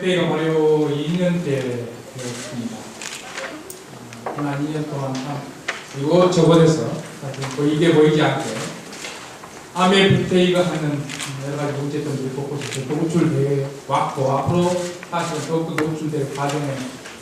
FTA가 발효 2년째 되었습니다. 지난 2년 동안 참 이곳저곳에서 사실 이게 보이지 않게 FTA가 하는 여러 가지 문제점들이 곳곳에서 노출되어 왔고 앞으로 사실 더욱더 노출될 과정에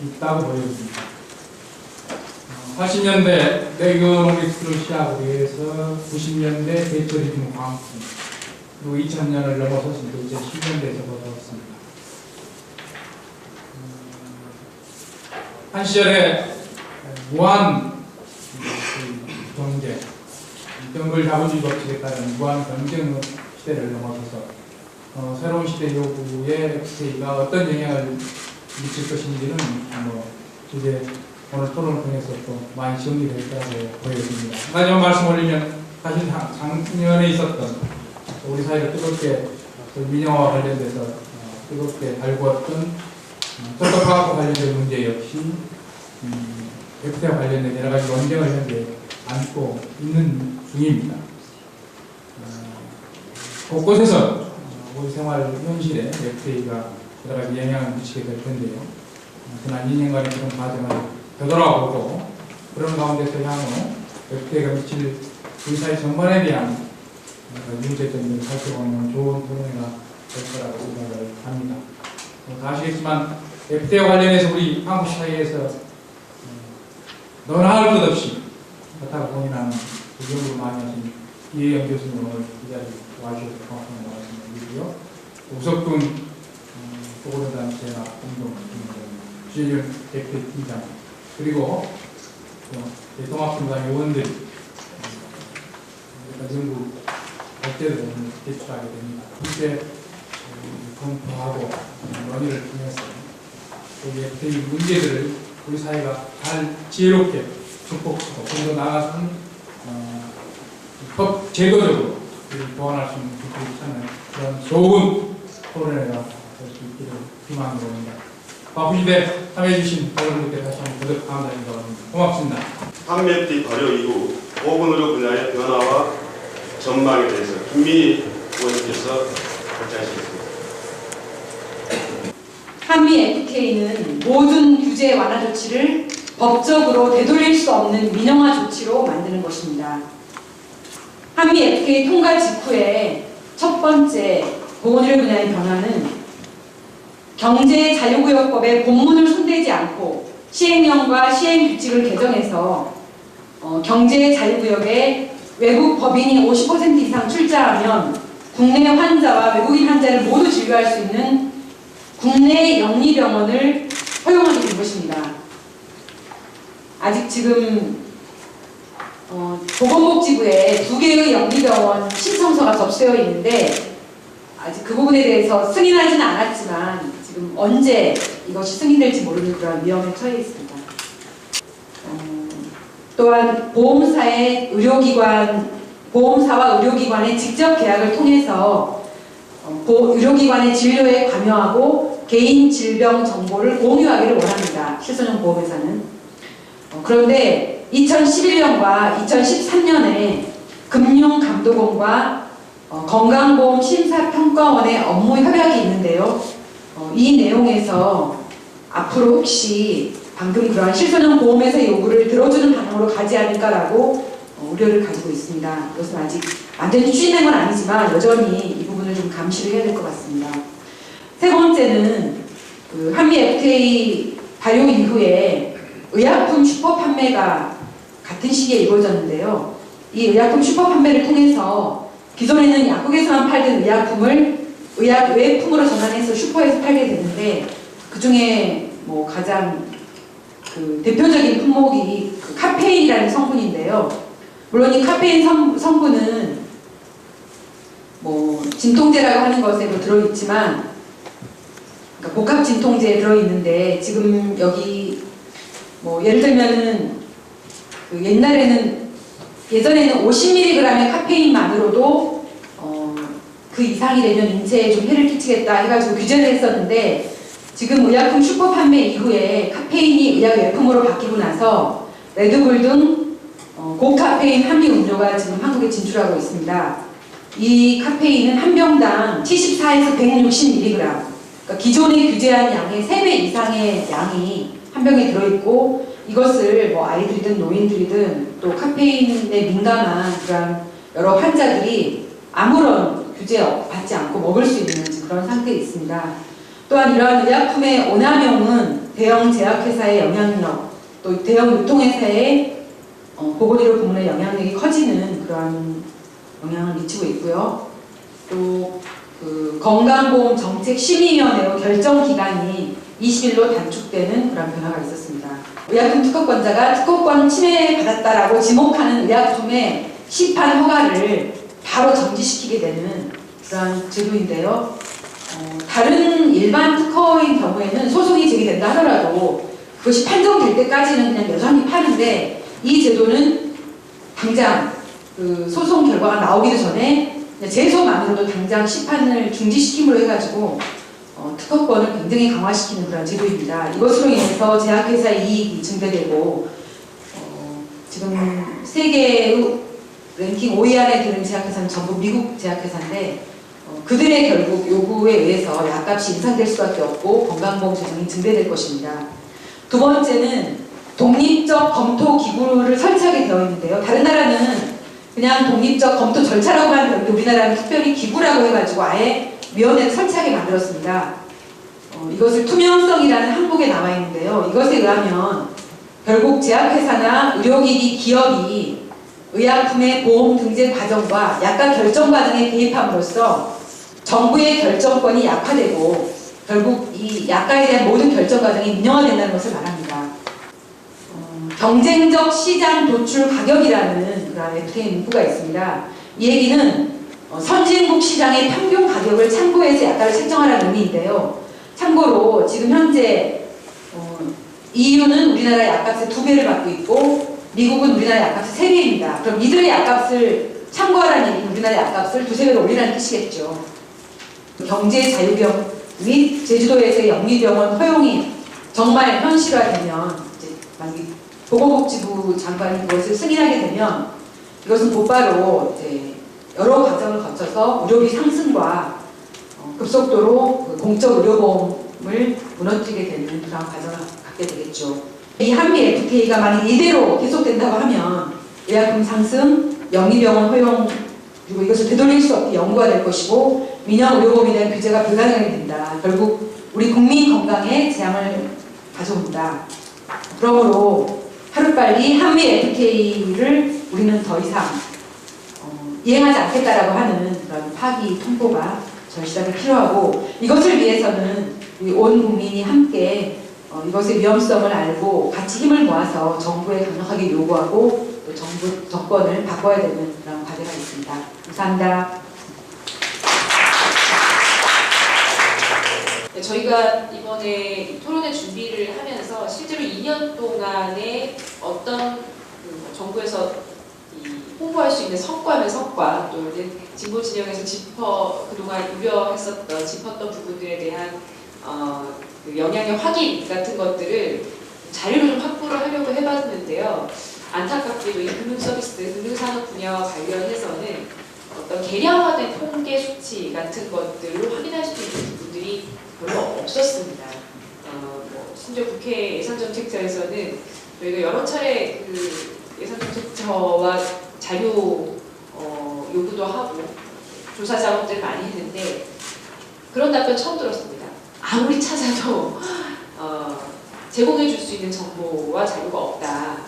있다고 보여집니다. 80년대 내교농립수를 시작으로 해서 90년대 대처리즘 광풍, 그리고 2000년을 넘어서서 이제 10년대에서 벌어졌습니다. 한 시절에 무한 경제, 정글 자본주의 법칙에 따른 무한 경쟁 시대를 넘어서서 새로운 시대 요구에 FTA가 어떤 영향을 미칠 것인지는 이제 오늘 토론을 통해서 또 많이 정리될 거라고 보여집니다. 한 가지만 말씀 올리면 사실 작년에 있었던 우리 사회를 뜨겁게 민영화와 관련돼서 뜨겁게 달구었던 철도파악과 관련된 문제 역시 FTA와 관련된 여러 가지 논쟁을 현재 안고 있는 중입니다. 곳곳에서 우리 생활 현실에 FTA가 여러 가지 영향을 미치게 될 텐데요. 지난 2년간의 그런 과정을 되돌아보고 그런 가운데서 향후 FTA가 미칠 우리 사회 전반에 대한 문제점들을 살펴보는 좋은 토론회가 될 거라고 생각을 합니다. 다 아시겠지만 FTA와 관련해서 우리 한국 사회에서 너나 할 것 없이 그렇다고 본인하는 연구를 많이 하신 이혜영 교수님 오늘 이 자리에 와주셔서 고맙다는 말씀을 드리고요. 우석군 보건단체나 공동 주재련 대표팀장 그리고 통합팀장 요원들이 연구 발제를 오늘 제출하게 됩니다. 함께 검토하고 논의를 통해서 우리 FTA 문제들을 우리 사회가 잘 지혜롭게 극복하고 좀 더 나아가서는 법 제도적으로 보완할 수 있는 기술을 찾는 그런 좋은 토론회가 될 수 있기를 희망하는 겁니다. 바쁘신데 참여해주신 여러분들께 다시 한번 거듭 감사드립니다. 고맙습니다. FTA 발효 이후 보건의료 분야의 변화와 전망에 대해서 김민희 의원님께서 발제하시겠습니다. 한미 FTA는 모든 규제 완화 조치를 법적으로 되돌릴 수 없는 민영화 조치로 만드는 것입니다. 한미 FTA 통과 직후에 첫 번째 보건의료 분야의 변화는 경제자유구역법의 본문을 손대지 않고 시행령과 시행규칙을 개정해서 경제자유구역에 외국 법인이 50% 이상 출자하면 국내 환자와 외국인 환자를 모두 진료할 수 있는 국내 영리병원을 허용하게 된 것입니다. 아직 지금 보건복지부에 2개의 영리병원 신청서가 접수되어 있는데 아직 그 부분에 대해서 승인하지는 않았지만 지금 언제 이것이 승인될지 모르는 그런 위험에 처해 있습니다. 또한 보험사와 의료기관의 직접 계약을 통해서 의료기관의 진료에 관여하고 개인 질병 정보를 공유하기를 원합니다. 실손형 보험회사는. 그런데 2011년과 2013년에 금융감독원과 건강보험심사평가원의 업무 협약이 있는데요. 이 내용에서 앞으로 혹시 방금 그러한 실손형 보험회사의 요구를 들어주는 방향으로 가지 않을까라고 우려를 가지고 있습니다. 이것은 아직 완전히 추진된 건 아니지만 여전히 이 부분을 좀 감시를 해야 될 것 같습니다. 세 번째는 한미 FTA 발효 이후에 의약품 슈퍼 판매가 같은 시기에 이루어졌는데요. 이 의약품 슈퍼 판매를 통해서 기존에는 약국에서만 팔던 의약품을 의약 외품으로 전환해서 슈퍼에서 팔게 되는데 그 중에 가장 대표적인 품목이 카페인이라는 성분인데요. 물론 이 카페인 성분은 진통제라고 하는 것에도 들어있지만 복합 진통제에 들어있는데 지금 여기 예를 들면은 예전에는 50mg의 카페인만으로도 그 이상이 되면 인체에 좀 해를 끼치겠다 해가지고 규제를 했었는데 지금 의약품 슈퍼 판매 이후에 카페인이 의약 외품으로 바뀌고 나서 레드불 등 고카페인 함유 음료가 지금 한국에 진출하고 있습니다. 이 카페인은 한 병당 74에서 160mg, 그러니까 그러니까 기존에 규제한 양의 3배 이상의 양이 한 병에 들어있고 이것을 뭐 아이들이든 노인들이든 또 카페인에 민감한 그런 여러 환자들이 아무런 규제 받지 않고 먹을 수 있는 그런 상태에 있습니다. 또한 이러한 의약품의 오남용은 대형 제약회사의 영향력, 또 대형 유통회사의 보건의료 부문의 영향력이 커지는 그러한 영향을 미치고 있고요. 또 그 건강보험정책심의위원회의 결정 기간이 20일로 단축되는 그런 변화가 있었습니다. 의약품 특허권자가 특허권 침해받았다라고 지목하는 의약품의 시판 허가를 바로 정지시키게 되는 그런 제도인데요. 다른 일반 특허인 경우에는 소송이 제기된다 하더라도 그것이 판정될 때까지는 그냥 여전히 파는데 이 제도는 당장 그 소송 결과가 나오기도 전에 제소만으로도 당장 시판을 중지시킴으로 해가지고 특허권을 굉장히 강화시키는 그런 제도입니다. 이것으로 인해서 제약회사의 이익이 증대되고 지금 세계의 랭킹 5위 안에 드는 제약회사는 전부 미국 제약회사인데 그들의 결국 요구에 의해서 약값이 인상될 수밖에 없고 건강보험 재정이 증대될 것입니다. 두 번째는 독립적 검토 기구를 설치하게 되어 있는데요. 다른 나라는 그냥 독립적 검토 절차라고만 하는데 우리나라는 특별히 기구라고 해가지고 아예 위원회를 설치하게 만들었습니다. 이것을 투명성이라는 항목에 나와 있는데요. 이것에 의하면 결국 제약회사나 의료기기 기업이 의약품의 보험 등재 과정과 약값 결정 과정에 개입함으로써 정부의 결정권이 약화되고 결국 이 약가에 대한 모든 결정 과정이 민영화된다는 것을 말합니다. 경쟁적 시장 도출 가격이라는 그런 FTA 문구가 있습니다. 이 얘기는 선진국 시장의 평균 가격을 참고해서 약가를 책정하라는 의미인데요. 참고로 지금 현재 EU는 우리나라 약값의 2배를 받고 있고 미국은 우리나라 약값의 3배입니다. 그럼 이들의 약값을 참고하라는 얘기는 우리나라 약값을 2~3배로 올리라는 뜻이겠죠. 경제 자유병 및 제주도에서의 영리병원 허용이 정말 현실화되면 이제 만약에 보건복지부 장관이 그것을 승인하게 되면 이것은 곧바로 이제 여러 과정을 거쳐서 의료비 상승과 급속도로 그 공적 의료보험을 무너뜨리게 되는 그런 과정을 갖게 되겠죠. 이 한미 FTA가 만약 이대로 계속된다고 하면 의약품 상승, 영리병원 허용 그리고 이것을 되돌릴 수 없게 연구가 될 것이고 민영 의료보험에 대한 규제가 불가능하게 된다. 결국 우리 국민 건강에 재앙을 가져온다. 그러므로 하루빨리 한미 FTA를 우리는 더 이상 이행하지 않겠다라고 하는 그런 파기 통보가 절실하게 필요하고 이것을 위해서는 우리 온 국민이 함께 이것의 위험성을 알고 같이 힘을 모아서 정부에 강력하게 요구하고 또 정권을 바꿔야 되는 그런 과제가 있습니다. 감사합니다. 네, 저희가 이번에 토론회 준비를 하면서 실제로 2년 동안에 어떤 정부에서 홍보할 수 있는 성과면 성과 또 이제 진보 진영에서 그동안 우려했었던 짚었던 부분들에 대한 그 영향의 확인 같은 것들을 자료를 좀 확보를 하려고 해봤는데요. 안타깝게도 이 금융서비스, 금융산업 분야와 관련해서는 어떤 계량화된 통계 수치 같은 것들을 확인할 수 있는 부분들이 별로 없었습니다. 심지어 국회 예산정책처에서는 저희가 여러 차례 그 예산정책처와 자료 요구도 하고 조사 작업들을 많이 했는데 그런 답변 처음 들었습니다. 아무리 찾아도 제공해 줄 수 있는 정보와 자료가 없다.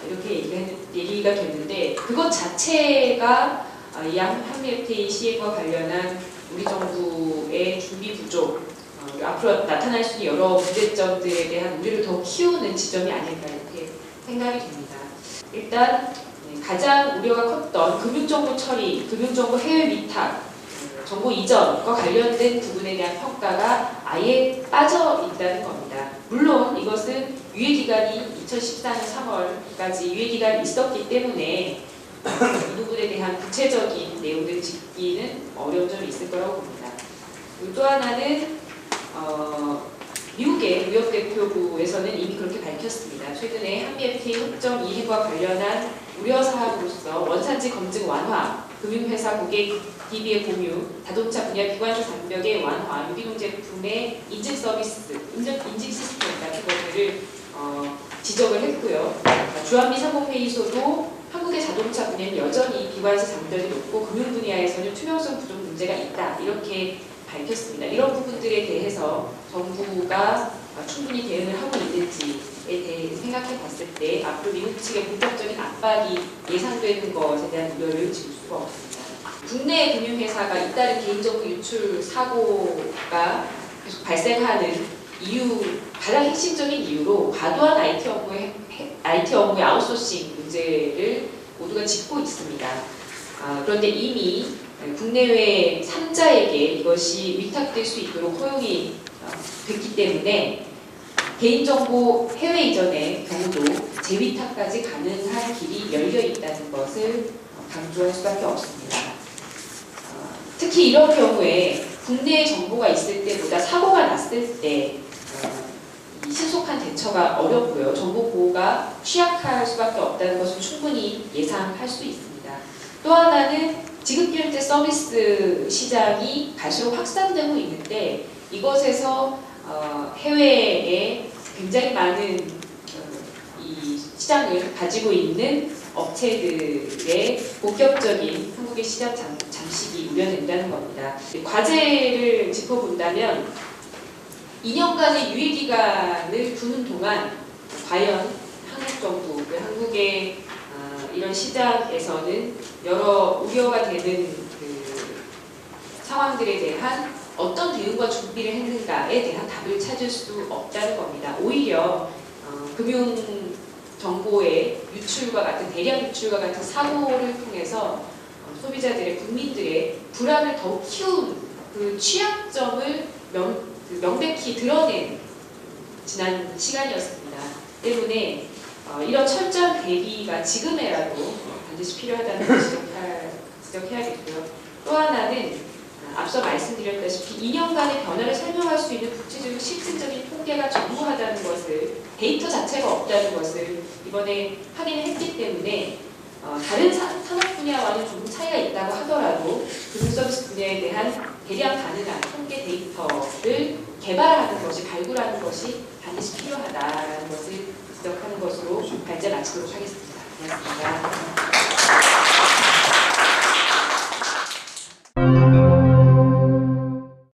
이렇게 얘기가 됐는데 그것 자체가 이 한미 FTA 시행과 관련한 우리 정부의 준비 부족, 앞으로 나타날 수 있는 여러 문제점들에 대한 우려를 더 키우는 지점이 아닐까 이렇게 생각이 됩니다. 일단 가장 우려가 컸던 금융정보 처리, 금융정보 해외 위탁, 정보 이전과 관련된 부분에 대한 평가가 아예 빠져 있다는 겁니다. 물론 이것은 유예기간이 2014년 3월까지 유예기간이 있었기 때문에 이 부분에 대한 구체적인 내용들을 짚기는 어려운 점이 있을 거라고 봅니다. 그리고 또 하나는 미국의 무역대표부에서는 이미 그렇게 밝혔습니다. 최근에 한미 FTA 협정 이행과 관련한 우려 사항으로서 원산지 검증 완화, 금융회사 고객 DB의 공유, 자동차 분야 비관세 장벽의 완화, 유기농 제품의 인증 서비스, 인증 시스템 같은 것들을 지적을 했고요. 주한미 상공회의소도 한국의 자동차 분야는 여전히 비관세 장벽이 높고 금융 분야에서는 투명성 부족 문제가 있다 이렇게 밝혔습니다. 이런 부분들에 대해서 정부가 충분히 대응을 하고 있는지에 대해 생각해 봤을 때 앞으로 미국 측의 본격적인 압박이 예상되는 것에 대한 우려를 지울 수가 없습니다. 국내 금융회사가 잇따른 개인정보 유출 사고가 계속 발생하는 이유, 가장 핵심적인 이유로 과도한 IT 업무의 아웃소싱 문제를 모두가 짚고 있습니다. 그런데 이미 국내외 3자에게 이것이 위탁될 수 있도록 허용이 됐기 때문에 개인정보 해외 이전의 경우도 재위탁까지 가능한 길이 열려 있다는 것을 강조할 수밖에 없습니다. 특히 이런 경우에 국내에 정보가 있을 때보다 사고가 났을 때 신속한 대처가 어렵고요. 정보 보호가 취약할 수밖에 없다는 것을 충분히 예상할 수 있습니다. 또 하나는 지급결제 서비스 시장이 갈수록 확산되고 있는데 이것에서 해외에 굉장히 많은 이 시장을 가지고 있는 업체들의 본격적인 한국의 시장 잠식이 우려된다는 겁니다. 과제를 짚어본다면 2년간의 유예기간을 두는 동안 과연 한국 정부, 한국의 이런 시장에서는 여러 우려가 되는 상황들에 대한 어떤 대응과 준비를 했는가에 대한 답을 찾을 수 없다는 겁니다. 오히려 금융 정보의 유출과 같은 대량 유출과 같은 사고를 통해서 소비자들의 국민들의 불안을 더욱 키운 그 취약점을 명백히 드러낸 지난 시간이었습니다. 때문에 이런 철저한 대비가 지금에라도 반드시 필요하다는 걸 지적해야겠고요. 또 하나는 앞서 말씀드렸다시피 2년간의 변화를 설명할 수 있는 구체적인 실질적인 통계가 전무하다는 것을, 데이터 자체가 없다는 것을 이번에 확인했기 때문에 다른 산업 분야와는 조금 차이가 있다고 하더라도 금융서비스 분야에 대한 대량 가능한 통계 데이터를 개발하는 것이, 발굴하는 것이 반드시 필요하다는 것을 지적하는 것으로 발제 마치도록 하겠습니다. 고맙습니다.